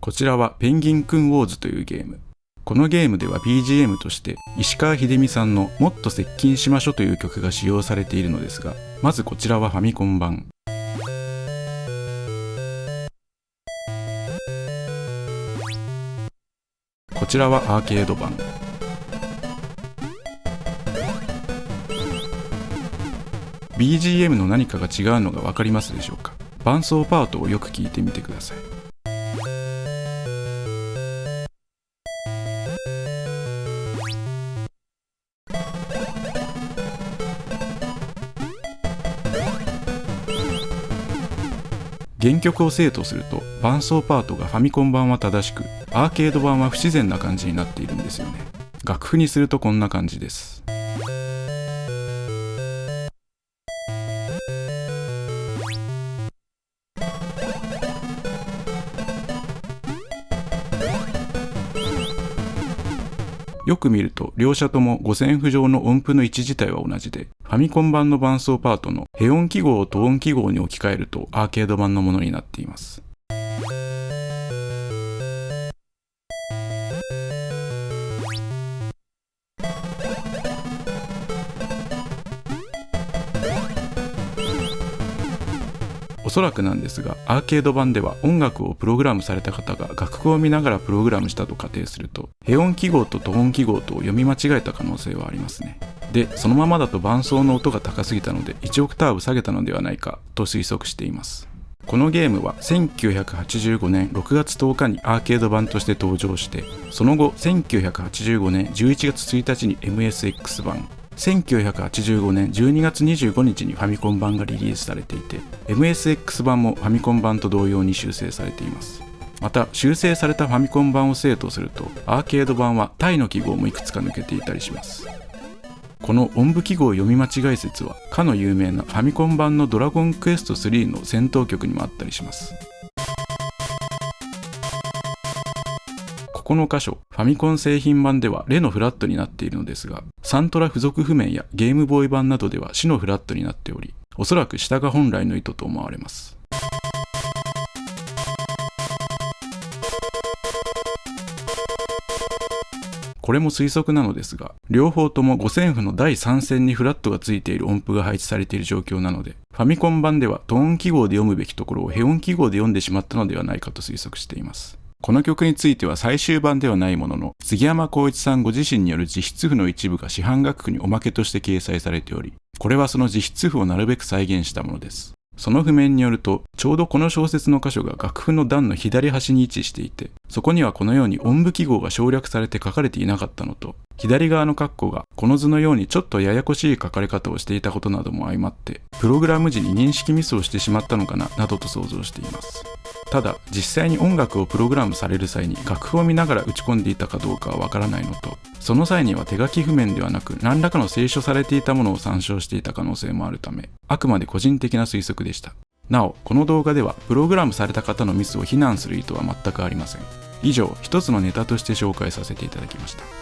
こちらはペンギンくんウォーズというゲーム。このゲームでは BGM として石川秀美さんのもっと接近しましょという曲が使用されているのですが、まずこちらはファミコン版。こちらはアーケード版。BGM の何かが違うのが分かりますでしょうか。伴奏パートをよく聞いてみてください。原曲を生とすると伴奏パートがファミコン版は正しく、アーケード版は不自然な感じになっているんですよね。楽譜にするとこんな感じです。よく見ると両者とも五線譜上の音符の位置自体は同じで、ファミコン版の伴奏パートのヘ音記号をト音記号に置き換えるとアーケード版のものになっています。おそらくなんですが、アーケード版では音楽をプログラムされた方が楽譜を見ながらプログラムしたと仮定すると、ヘ音記号とト音記号と読み間違えた可能性はありますね。で、そのままだと伴奏の音が高すぎたので1オクターブ下げたのではないかと推測しています。このゲームは1985年6月10日にアーケード版として登場して、その後1985年11月1日に MSX 版、1985年12月25日にファミコン版がリリースされていて、 MSX 版もファミコン版と同様に修正されています。また修正されたファミコン版を生とすると、アーケード版はタイの記号もいくつか抜けていたりします。この音符記号読み間違い説はかの有名なファミコン版のドラゴンクエスト3の戦闘曲にもあったりします。この箇所、ファミコン製品版ではレのフラットになっているのですが、サントラ付属譜面やゲームボーイ版などではシのフラットになっており、おそらく下が本来の意図と思われます。これも推測なのですが、両方とも五線譜の第3線にフラットがついている音符が配置されている状況なので、ファミコン版ではト音記号で読むべきところをヘ音記号で読んでしまったのではないかと推測しています。この曲については最終版ではないものの、杉山浩一さんご自身による自筆譜の一部が市販楽譜におまけとして掲載されており、これはその自筆譜をなるべく再現したものです。その譜面によると、ちょうどこの小説の箇所が楽譜の段の左端に位置していて、そこにはこのように音符記号が省略されて書かれていなかったのと、左側の括弧がこの図のようにちょっとややこしい書かれ方をしていたことなども相まって、プログラム時に認識ミスをしてしまったのかな、などと想像しています。ただ、実際に音楽をプログラムされる際に楽譜を見ながら打ち込んでいたかどうかはわからないのと、その際には手書き譜面ではなく何らかの清書されていたものを参照していた可能性もあるため、あくまで個人的な推測でした。なお、この動画ではプログラムされた方のミスを非難する意図は全くありません。以上、一つのネタとして紹介させていただきました。